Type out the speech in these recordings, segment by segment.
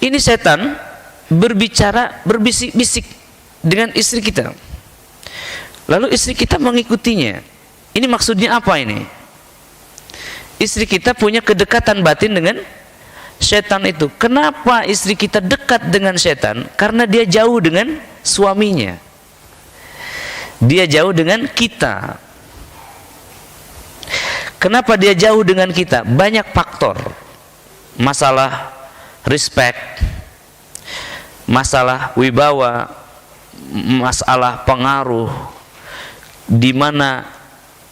Ini setan berbicara, berbisik-bisik dengan istri kita. Lalu istri kita mengikutinya. Ini maksudnya apa ini? Istri kita punya kedekatan batin dengan setan itu. Kenapa istri kita dekat dengan setan? Karena dia jauh dengan suaminya. Dia jauh dengan kita. Kenapa dia jauh dengan kita? Banyak faktor. Masalah respect, masalah wibawa, masalah pengaruh, di mana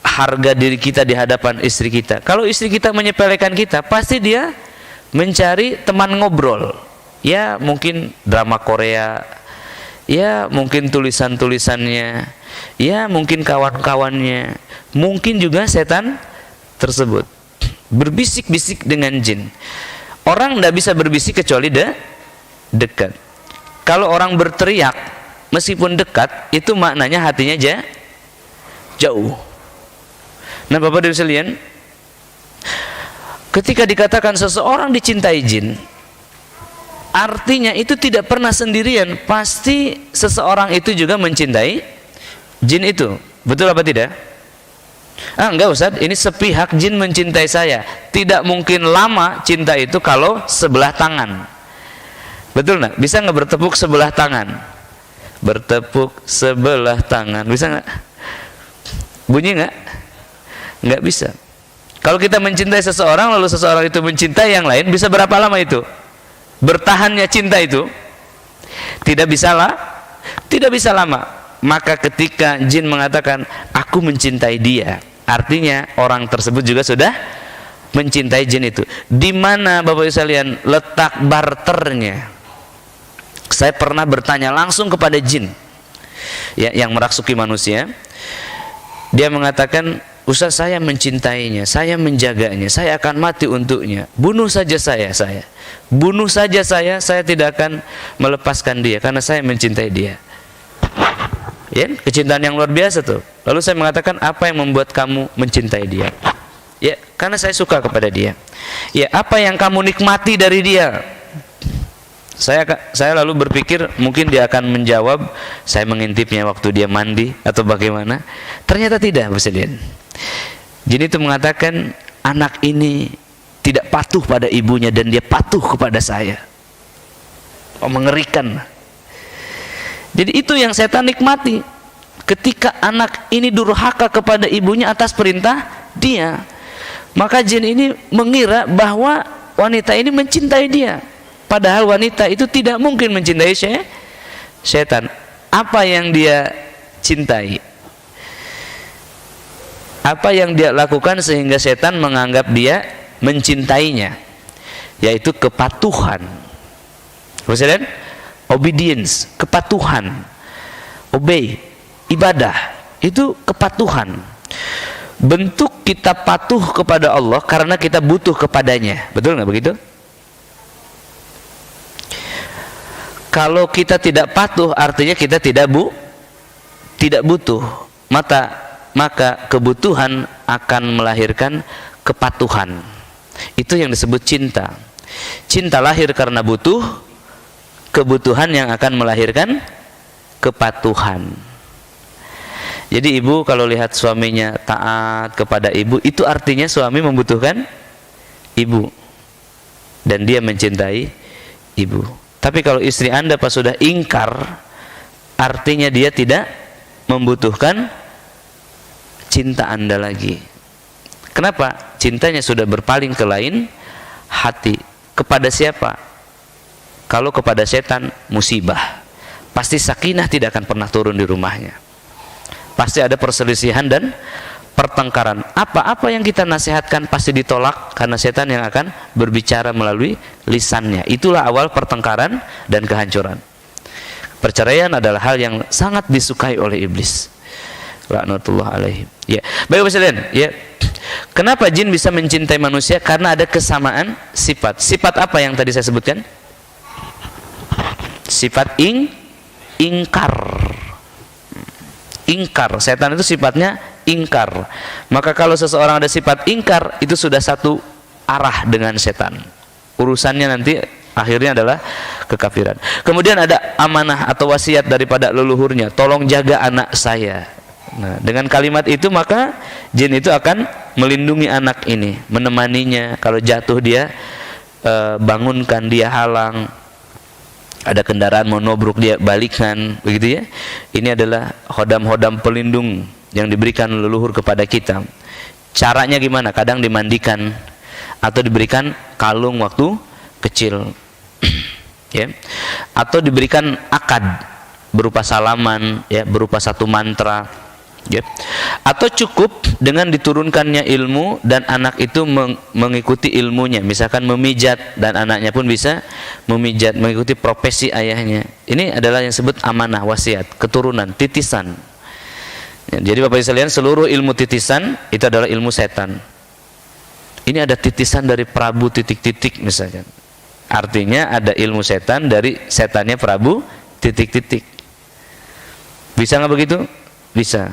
harga diri kita di hadapan istri kita. Kalau istri kita menyepelekan kita, pasti dia mencari teman ngobrol. Ya mungkin drama Korea, ya mungkin tulisan-tulisannya, ya mungkin kawan-kawannya, mungkin juga setan tersebut berbisik-bisik dengan jin. Orang tidak bisa berbisik kecuali dekat. Kalau orang berteriak meskipun dekat, itu maknanya hatinya jauh. Nah Bapak dan sekalian, ketika dikatakan seseorang dicintai jin, artinya itu tidak pernah sendirian. Pasti seseorang itu juga mencintai jin itu. Betul apa tidak? Enggak Ustaz, ini sepihak jin mencintai saya. Tidak mungkin lama cinta itu kalau sebelah tangan. Betul nggak? Bisa nggak bertepuk sebelah tangan? Bertepuk sebelah tangan, bisa nggak? Bunyi nggak? Nggak bisa. Kalau kita mencintai seseorang, lalu seseorang itu mencintai yang lain, bisa berapa lama itu? Bertahannya cinta itu? Tidak bisa lama. Maka ketika jin mengatakan aku mencintai dia, artinya orang tersebut juga sudah mencintai jin itu. Di mana Bapak Ibu sekalian letak barternya? Saya pernah bertanya langsung kepada jin ya, yang merasuki manusia. Dia mengatakan, Ustaz, saya mencintainya, saya menjaganya, saya akan mati untuknya. Bunuh saja saya. Bunuh saja saya tidak akan melepaskan dia karena saya mencintai dia. Ya, kecintaan yang luar biasa tuh. Lalu saya mengatakan, apa yang membuat kamu mencintai dia? Ya, karena saya suka kepada dia. Ya, apa yang kamu nikmati dari dia? Saya lalu berpikir mungkin dia akan menjawab, saya mengintipnya waktu dia mandi atau bagaimana. Ternyata tidak, Presiden. Jadi itu mengatakan anak ini tidak patuh pada ibunya dan dia patuh kepada saya. Oh, mengerikan. Jadi itu yang setan nikmati. Ketika anak ini durhaka kepada ibunya atas perintah dia, maka jin ini mengira bahwa wanita ini mencintai dia. Padahal wanita itu tidak mungkin mencintai setan. Apa yang dia cintai? Apa yang dia lakukan sehingga setan menganggap dia mencintainya? Yaitu kepatuhan. Presiden? Obedience, kepatuhan. Obey, ibadah, itu kepatuhan. Bentuk kita patuh kepada Allah karena kita butuh kepadanya. Betul nggak begitu? Kalau kita tidak patuh, artinya kita tidak butuh. Maka kebutuhan akan melahirkan kepatuhan. Itu yang disebut cinta. Cinta lahir karena butuh, kebutuhan yang akan melahirkan kepatuhan. Jadi ibu kalau lihat suaminya taat kepada ibu, itu artinya suami membutuhkan ibu dan dia mencintai ibu. Tapi kalau istri Anda pas sudah ingkar, artinya dia tidak membutuhkan cinta Anda lagi. Kenapa? Cintanya sudah berpaling ke lain hati. Kepada siapa? Kalau kepada setan, musibah. Pasti sakinah tidak akan pernah turun di rumahnya. Pasti ada perselisihan dan pertengkaran. Apa-apa yang kita nasihatkan pasti ditolak karena setan yang akan berbicara melalui lisannya. Itulah awal pertengkaran dan kehancuran. Perceraian adalah hal yang sangat disukai oleh iblis. Laknatullah alaihim. Ya, baik Bapak sekalian, ya. Kenapa jin bisa mencintai manusia? Karena ada kesamaan sifat. Sifat apa yang tadi saya sebutkan? Sifat ingkar. Ingkar. Setan itu sifatnya ingkar. Maka kalau seseorang ada sifat ingkar, itu sudah satu arah dengan setan. Urusannya nanti akhirnya adalah kekafiran. Kemudian ada amanah atau wasiat daripada leluhurnya, tolong jaga anak saya. Nah, dengan kalimat itu maka jin itu akan melindungi anak ini, menemaninya. Kalau jatuh dia bangunkan, dia halang. Ada kendaraan mau nobruk dia balikan, begitu ya. Ini adalah hodam-hodam pelindung yang diberikan leluhur kepada kita. Caranya gimana? Kadang dimandikan atau diberikan kalung waktu kecil. Ya. Atau diberikan akad berupa salaman, ya, berupa satu mantra. Ya. Atau cukup dengan diturunkannya ilmu dan anak itu mengikuti ilmunya, misalkan memijat dan anaknya pun bisa memijat, mengikuti profesi ayahnya. Ini adalah yang disebut amanah, wasiat, keturunan, titisan. Ya, jadi Bapak Ibu sekalian, seluruh ilmu titisan itu adalah ilmu setan. Ini ada titisan dari Prabu titik-titik misalkan. Artinya ada ilmu setan dari setannya Prabu titik-titik. Bisa nggak begitu? Bisa.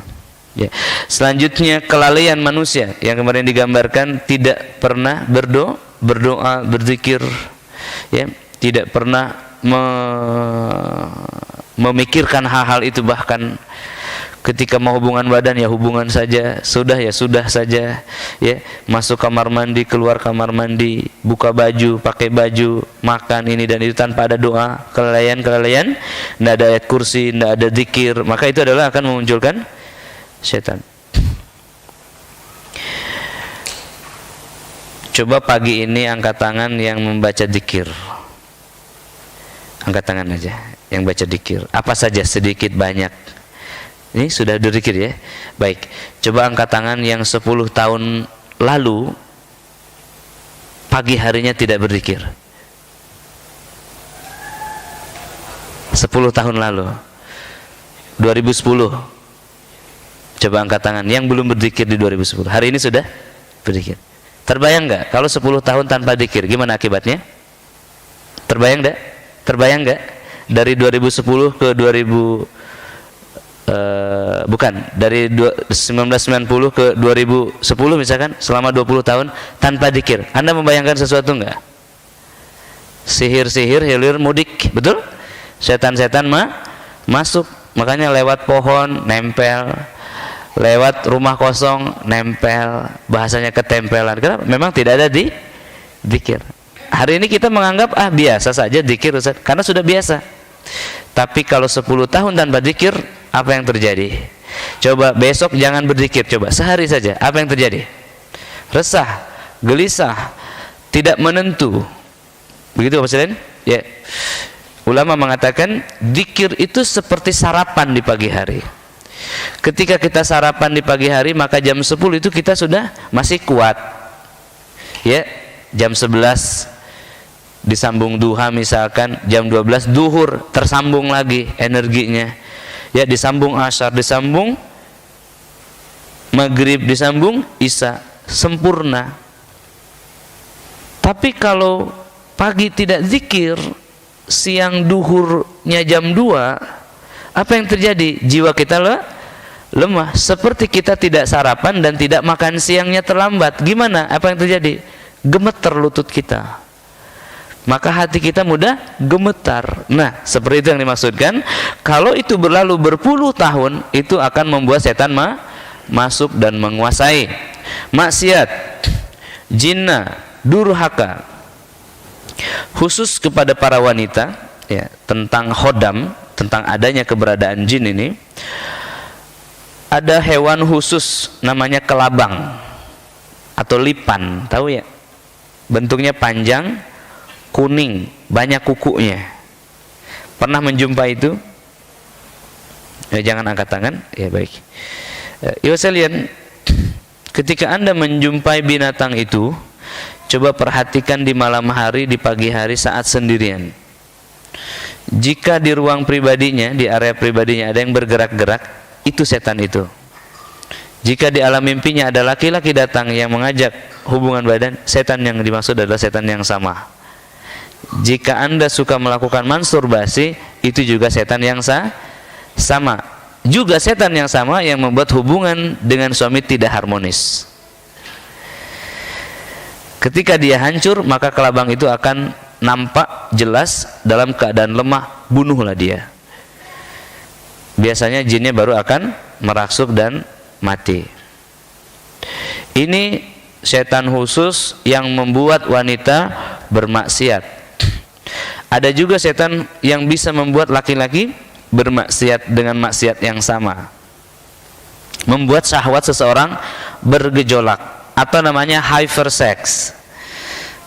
Ya. Selanjutnya kelalaian manusia yang kemarin digambarkan, tidak pernah berdoa, berzikir, ya, tidak pernah memikirkan hal-hal itu, bahkan ketika mau hubungan badan ya hubungan saja, sudah ya sudah saja, ya, masuk kamar mandi, keluar kamar mandi, buka baju, pakai baju, makan ini dan itu tanpa ada doa, kelalaian, tidak ada ayat kursi, tidak ada zikir, maka itu adalah akan memunculkan setan. Coba pagi ini angkat tangan yang membaca zikir. Angkat tangan aja yang baca zikir. Apa saja, sedikit banyak. Ini sudah berzikir ya. Baik. Coba angkat tangan yang 10 tahun lalu pagi harinya tidak berzikir. 10 tahun lalu. 2010. Coba angkat tangan yang belum berzikir di 2010. Hari ini sudah berzikir. Terbayang nggak kalau 10 tahun tanpa zikir gimana akibatnya? Terbayang nggak? Terbayang nggak? Dari 2010 ke 2000 dari 1990 ke 2010 misalkan, selama 20 tahun tanpa zikir. Anda membayangkan sesuatu nggak? Sihir-sihir hilir mudik, betul? Setan-setan masuk, makanya lewat pohon nempel, lewat rumah kosong nempel, bahasanya ketempelan. Kenapa? Memang tidak ada di zikir. Hari ini kita menganggap biasa saja zikir, Ustaz, karena sudah biasa. Tapi kalau 10 tahun tanpa zikir, apa yang terjadi? Coba besok jangan berzikir, coba sehari saja, apa yang terjadi? Resah, gelisah, tidak menentu. Begitu Bapak sekalian? Ya. Ulama mengatakan zikir itu seperti sarapan di pagi hari. Ketika kita sarapan di pagi hari, maka jam 10 itu kita sudah masih kuat. Ya, jam 11 disambung duha misalkan, jam 12 duhur tersambung lagi energinya. Ya, disambung asyar, disambung maghrib, disambung isya, sempurna. Tapi kalau pagi tidak zikir, siang duhurnya jam 2, apa yang terjadi? Jiwa kita lemah, seperti kita tidak sarapan dan tidak makan siangnya terlambat. Gimana? Apa yang terjadi? Gemeter lutut kita, maka hati kita mudah gemetar. Nah, seperti itu yang dimaksudkan. Kalau itu berlalu berpuluh tahun, itu akan membuat setan masuk dan menguasai. Maksiat, jinna, durhaka, khusus kepada para wanita, ya, tentang hodam, tentang adanya keberadaan jin ini. Ada hewan khusus namanya kelabang atau lipan, tahu ya? Bentuknya panjang, kuning, banyak kukunya. Pernah menjumpai itu? Ya, jangan angkat tangan. Ya, baik. Ya, sekalian, ketika Anda menjumpai binatang itu, coba perhatikan di malam hari, di pagi hari saat sendirian. Jika di ruang pribadinya, di area pribadinya ada yang bergerak-gerak, itu setan itu. Jika di alam mimpinya ada laki-laki datang yang mengajak hubungan badan, setan yang dimaksud adalah setan yang sama. Jika Anda suka melakukan masturbasi, itu juga setan yang sama. Juga setan yang sama yang membuat hubungan dengan suami tidak harmonis. Ketika dia hancur, maka kelabang itu akan nampak jelas dalam keadaan lemah, bunuhlah dia. Biasanya jinnya baru akan merasuk dan mati. Ini setan khusus yang membuat wanita bermaksiat. Ada juga setan yang bisa membuat laki-laki bermaksiat dengan maksiat yang sama, membuat syahwat seseorang bergejolak, atau namanya hypersex.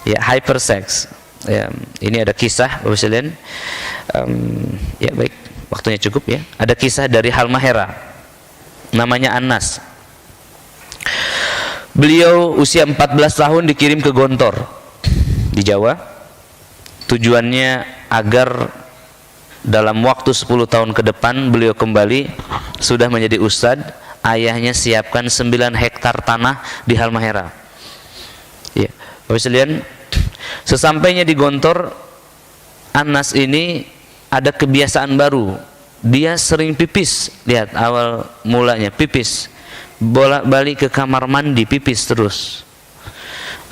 Ya, hypersex. Ya, ini ada kisah, Bapak sekalian. Ya baik, waktunya cukup ya. Ada kisah dari Halmahera, namanya Anas. Beliau usia 14 tahun dikirim ke Gontor di Jawa. Tujuannya agar dalam waktu 10 tahun ke depan beliau kembali sudah menjadi ustadz. Ayahnya siapkan 9 hektar tanah di Halmahera. Ya, Bapak sekalian, sesampainya di Gontor, Anas ini ada kebiasaan baru. Dia sering pipis. Lihat, awal mulanya pipis, bolak-balik ke kamar mandi, pipis terus.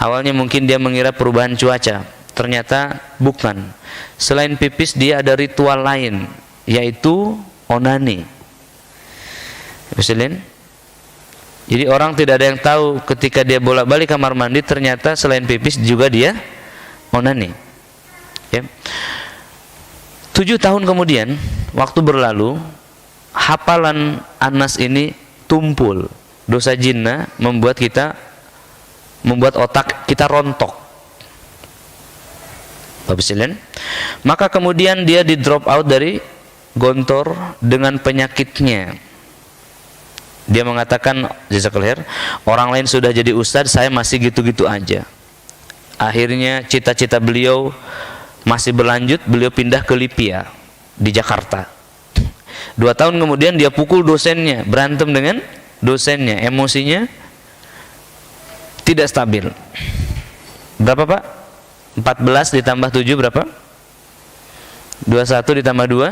Awalnya mungkin dia mengira perubahan cuaca, ternyata bukan. Selain pipis, dia ada ritual lain, yaitu onani. Misalnya, jadi orang tidak ada yang tahu ketika dia bolak-balik kamar mandi, ternyata selain pipis juga dia onani. Ya. 7 tahun kemudian, waktu berlalu, hafalan Anas ini tumpul. Dosa jinnah membuat otak kita rontok. Bapak sekalian, maka kemudian dia di drop out dari Gontor dengan penyakitnya. Dia mengatakan, jazakallahu khair, orang lain sudah jadi ustadz, saya masih gitu-gitu aja. Akhirnya cita-cita beliau masih berlanjut, beliau pindah ke Lipia di Jakarta. 2 tahun kemudian dia pukul dosennya, berantem dengan dosennya, emosinya tidak stabil. Berapa Pak? 14 ditambah 7 berapa? 21 ditambah 2?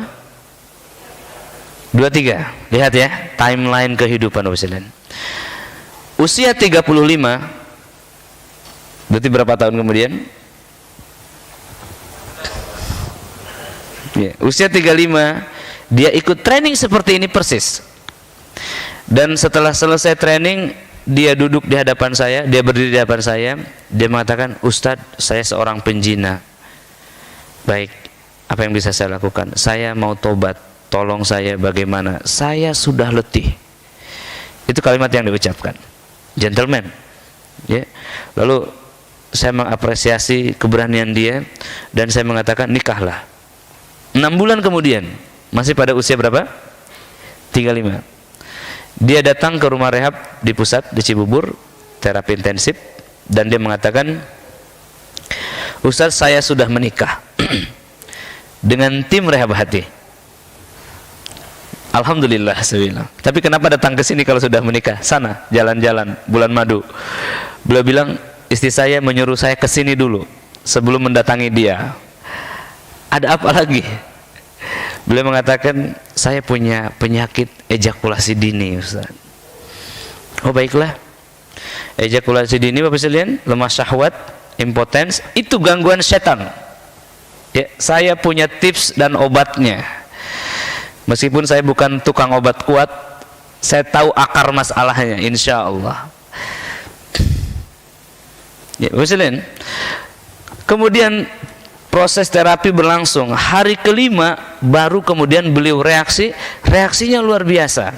23. Lihat ya, timeline kehidupan Bapak. Usia 35, berarti berapa tahun kemudian? Ya, usia 35, dia ikut training seperti ini persis. Dan setelah selesai training, dia duduk di hadapan saya, dia berdiri di hadapan saya, dia mengatakan, "Ustadz, saya seorang penjina." Baik, apa yang bisa saya lakukan? Saya mau tobat, tolong saya bagaimana? Saya sudah letih. Itu kalimat yang diucapkan, gentleman. Ya. Lalu saya mengapresiasi keberanian dia dan saya mengatakan, nikahlah. 6 bulan kemudian, masih pada usia berapa? 35. Dia datang ke rumah rehab di pusat di Cibubur, terapi intensif, dan dia mengatakan, "Ustaz, saya sudah menikah dengan tim rehab hati." Alhamdulillah, saya bilang. Tapi kenapa datang ke sini kalau sudah menikah? Sana, jalan-jalan, bulan madu. Beliau bilang, istri saya menyuruh saya ke sini dulu sebelum mendatangi dia. Ada apa lagi? Beliau mengatakan, saya punya penyakit ejakulasi dini, Ustaz. Oh baiklah. Ejakulasi dini Bapak sekalian, lemah syahwat, impotens, itu gangguan setan. Ya, saya punya tips dan obatnya. Meskipun saya bukan tukang obat kuat, saya tahu akar masalahnya, insya Allah. Ya, Bapak sekalian. Kemudian proses terapi berlangsung. Hari kelima baru kemudian beliau reaksinya luar biasa.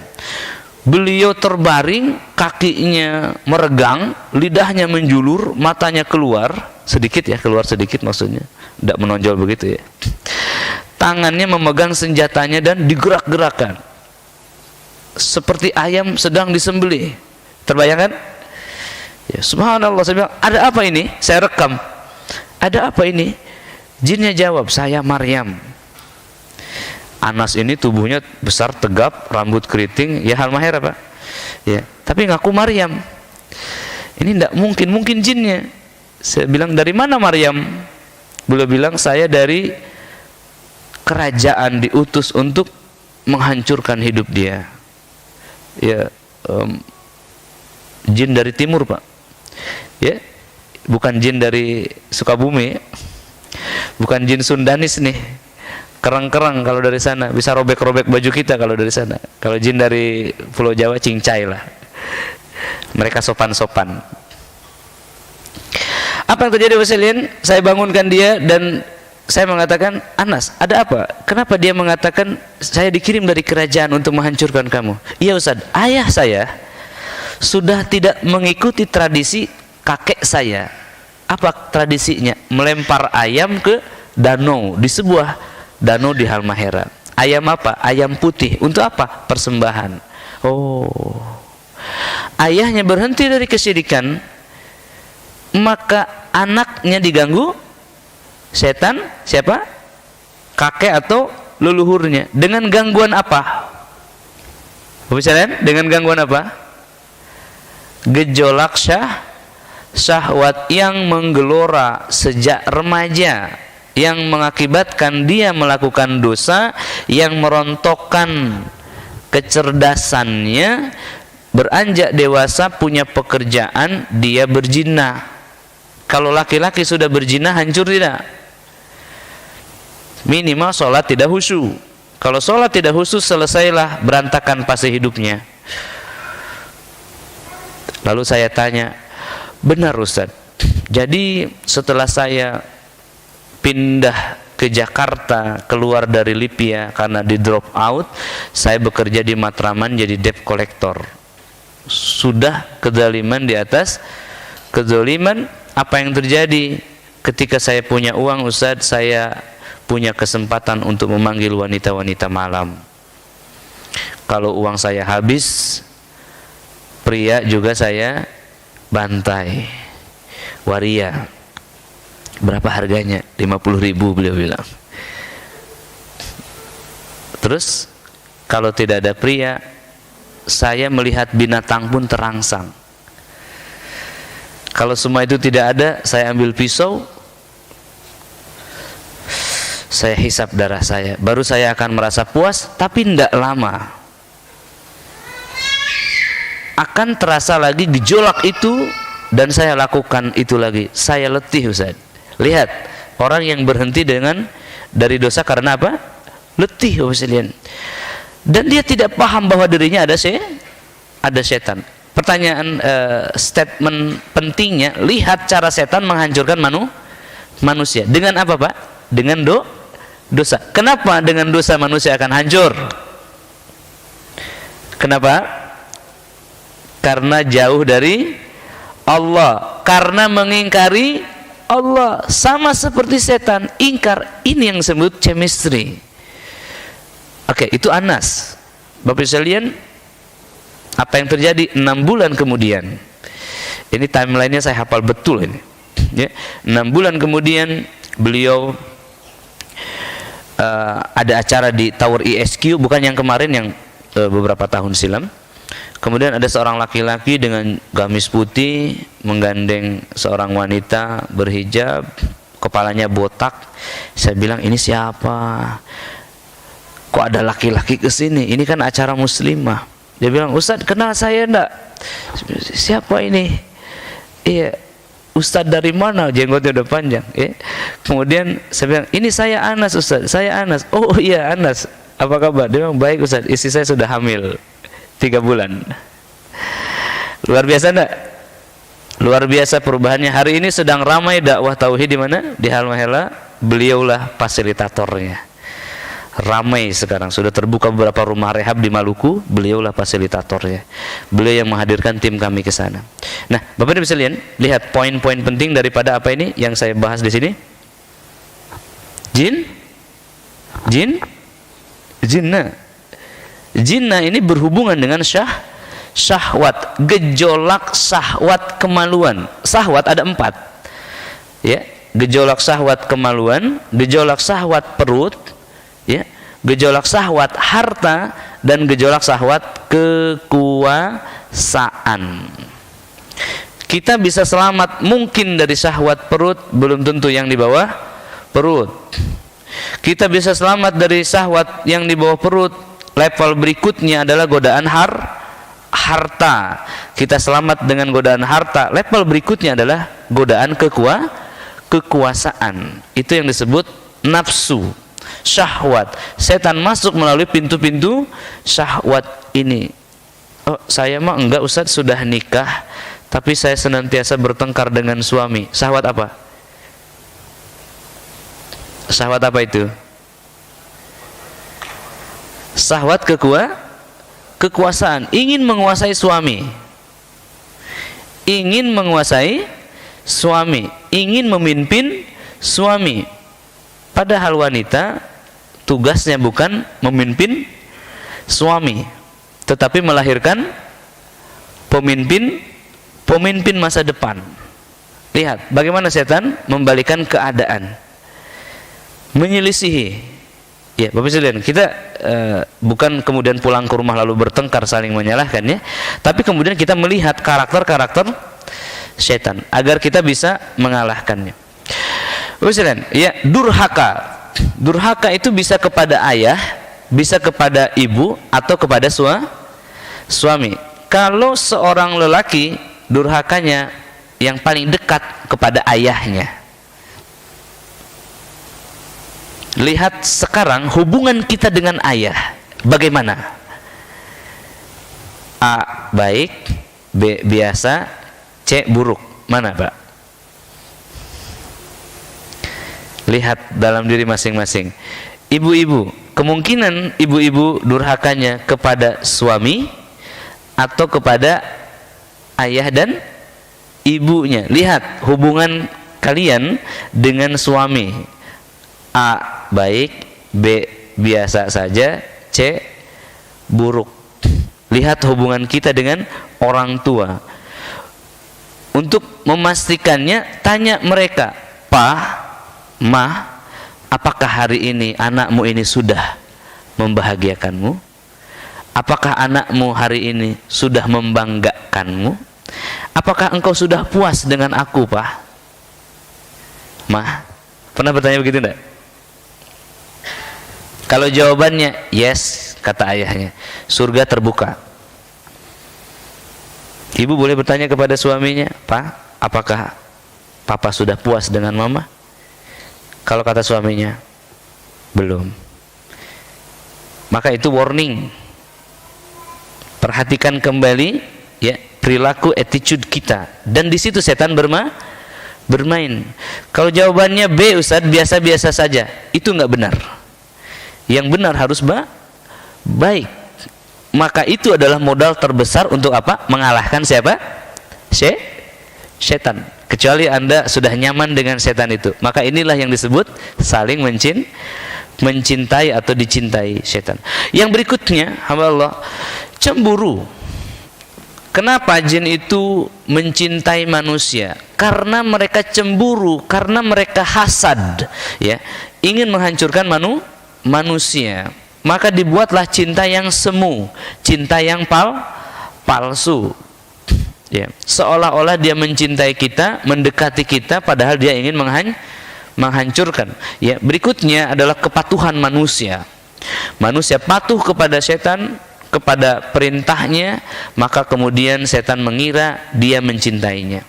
Beliau terbaring, kakinya meregang, lidahnya menjulur, matanya keluar sedikit ya, keluar sedikit maksudnya, tidak menonjol begitu ya. Tangannya memegang senjatanya dan digerak-gerakan seperti ayam sedang disembelih. Terbayangkan? Ya, subhanallah, saya bilang, ada apa ini? Saya rekam. Ada apa ini? Jinnya jawab, saya Maryam. Anas ini tubuhnya besar, tegap, rambut keriting, ya Halmahera Pak. Ya, tapi ngaku Maryam. Ini tidak mungkin jinnya. Saya bilang, dari mana Maryam? Beliau bilang, saya dari kerajaan diutus untuk menghancurkan hidup dia. Ya, jin dari timur Pak. Ya, bukan jin dari Sukabumi. Bukan jin Sundanis nih. Kerang-kerang kalau dari sana, bisa robek-robek baju kita kalau dari sana. Kalau jin dari Pulau Jawa cincai lah. Mereka sopan-sopan. Apa yang terjadi sekalian? Saya bangunkan dia dan saya mengatakan, Anas, ada apa? Kenapa dia mengatakan saya dikirim dari kerajaan untuk menghancurkan kamu? Iya Ustaz, ayah saya sudah tidak mengikuti tradisi kakek saya. Apa tradisinya? Melempar ayam ke danau, di sebuah danau di Halmahera. Ayam apa? Ayam putih. Untuk apa? Persembahan. Oh. Ayahnya berhenti dari kesyirikan, maka anaknya diganggu setan. Siapa? Kakek atau leluhurnya. Dengan gangguan apa? Misalnya, dengan gangguan apa? Gejolak syahwat yang menggelora sejak remaja, yang mengakibatkan dia melakukan dosa, yang merontokkan kecerdasannya. Beranjak dewasa punya pekerjaan, dia berzina. Kalau laki-laki sudah berzina, hancur tidak? Minimal sholat tidak khusyuk. Kalau sholat tidak khusyuk, selesailah, berantakan fase hidupnya. Lalu saya tanya, benar Ustaz, jadi setelah saya pindah ke Jakarta, keluar dari Lipia karena di drop out, saya bekerja di Matraman jadi debt collector. Sudah kezaliman di atas kezaliman. Apa yang terjadi? Ketika saya punya uang Ustaz, saya punya kesempatan untuk memanggil wanita-wanita malam. Kalau uang saya habis, pria juga saya bantai. Waria. Berapa harganya? 50.000 beliau bilang. Terus kalau tidak ada pria, saya melihat binatang pun terangsang. Kalau semua itu tidak ada, saya ambil pisau, saya hisap darah saya, baru saya akan merasa puas. Tapi tidak lama akan terasa lagi gejolak itu, dan saya lakukan itu lagi. Saya letih Ustaz. Lihat, orang yang berhenti dari dosa karena apa? Letih Ustaz. Dan dia tidak paham bahwa dirinya ada setan. Pertanyaan, statement pentingnya, lihat cara setan menghancurkan manusia. Dengan apa Pak? Dengan dosa. Kenapa dengan dosa manusia akan hancur? Kenapa? Karena jauh dari Allah, karena mengingkari Allah. Sama seperti setan, ingkar. Ini yang disebut chemistry. Oke, itu Anas. Bapak sekalian, apa yang terjadi 6 bulan kemudian? Ini timelinenya saya hafal betul ini. Ya, 6 bulan kemudian beliau ada acara di Tower ISQ, bukan yang kemarin, yang beberapa tahun silam. Kemudian ada seorang laki-laki dengan gamis putih menggandeng seorang wanita berhijab, kepalanya botak. Saya bilang, ini siapa? Kok ada laki-laki ke sini? Ini kan acara muslimah. Dia bilang, Ustaz, kenal saya enggak? Siapa ini? Iya, Ustaz dari mana? Jenggotnya udah panjang. Ya. Kemudian saya bilang, ini saya Anas Ustaz, saya Anas. Oh iya Anas, apa kabar? Dia bilang, baik Ustaz, istri saya sudah hamil 3 bulan. Luar biasa enggak? Luar biasa perubahannya. Hari ini sedang ramai dakwah tauhid di mana? Di Halmahera. Beliaulah fasilitatornya. Ramai sekarang, sudah terbuka beberapa rumah rehab di Maluku, beliaulah fasilitatornya. Beliau yang menghadirkan tim kami ke sana. Nah, Bapak Ibu sekalian, lihat poin-poin penting daripada apa ini yang saya bahas di sini. Jinnah ini berhubungan dengan syahwat, gejolak syahwat kemaluan. Syahwat ada 4. Ya, gejolak syahwat kemaluan, gejolak syahwat perut, ya, gejolak syahwat harta, dan gejolak syahwat kekuasaan. Kita bisa selamat mungkin dari syahwat perut, belum tentu yang di bawah perut. Kita bisa selamat dari syahwat yang di bawah perut. Level berikutnya adalah godaan harta. Kita selamat dengan godaan harta. Level berikutnya adalah godaan kekuasaan. Itu yang disebut nafsu, syahwat. Setan masuk melalui pintu-pintu syahwat ini. Oh, saya mah enggak Ustaz, sudah nikah tapi saya senantiasa bertengkar dengan suami. Syahwat apa? Syahwat apa itu? Syahwat kekuasaan, ingin menguasai suami. Ingin menguasai suami, ingin memimpin suami. Padahal wanita tugasnya bukan memimpin suami, tetapi melahirkan pemimpin masa depan. Lihat bagaimana setan membalikan keadaan, menyelisihi. Ya, Bapak sekalian, kita bukan kemudian pulang ke rumah lalu bertengkar saling menyalahkan ya, tapi kemudian kita melihat karakter-karakter setan agar kita bisa mengalahkannya. Bapak sekalian, ya, durhaka itu bisa kepada ayah, bisa kepada ibu, atau kepada suami. Kalau seorang lelaki, durhakanya yang paling dekat kepada ayahnya. Lihat sekarang hubungan kita dengan ayah bagaimana? A baik, B biasa, C buruk. Mana Pak? Lihat dalam diri masing-masing. Ibu-ibu, kemungkinan ibu-ibu durhakanya kepada suami atau kepada ayah dan ibunya. Lihat hubungan kalian dengan suami. A baik, B biasa saja, C buruk. Lihat hubungan kita dengan orang tua. Untuk memastikannya, tanya mereka, Pa, Ma, apakah hari ini anakmu ini sudah membahagiakanmu? Apakah anakmu hari ini sudah membanggakanmu? Apakah engkau sudah puas dengan aku, Pa? Ma, pernah bertanya begitu enggak? Kalau jawabannya yes, kata ayahnya, surga terbuka. Ibu boleh bertanya kepada suaminya, Pak, apakah Papa sudah puas dengan Mama? Kalau kata suaminya, belum, maka itu warning. Perhatikan kembali ya perilaku, attitude kita, dan di situ setan bermain. Kalau jawabannya B, Ustaz, biasa-biasa saja, itu enggak benar. Yang benar harus baik. Maka itu adalah modal terbesar untuk apa? Mengalahkan siapa? Setan. Kecuali Anda sudah nyaman dengan setan itu, maka inilah yang disebut saling mencintai atau dicintai setan. Yang berikutnya, hamba Allah, cemburu. Kenapa jin itu mencintai manusia? Karena mereka cemburu, karena mereka hasad, ya, ingin menghancurkan manusia. Maka dibuatlah cinta yang semu, cinta yang palsu. Ya, seolah-olah dia mencintai kita, mendekati kita, padahal dia ingin menghancurkan. Ya, berikutnya adalah kepatuhan manusia. Manusia patuh kepada setan, kepada perintahnya, maka kemudian setan mengira dia mencintainya.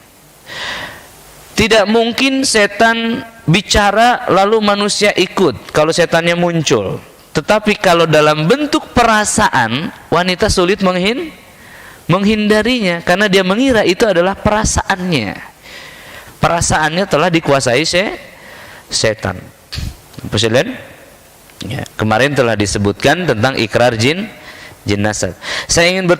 Tidak mungkin setan bicara lalu manusia ikut kalau setannya muncul. Tetapi kalau dalam bentuk perasaan, wanita sulit menghindarinya karena dia mengira itu adalah perasaannya. Perasaannya telah dikuasai setan. Presiden? Ya, kemarin telah disebutkan tentang ikrar jin nasab. Saya ingin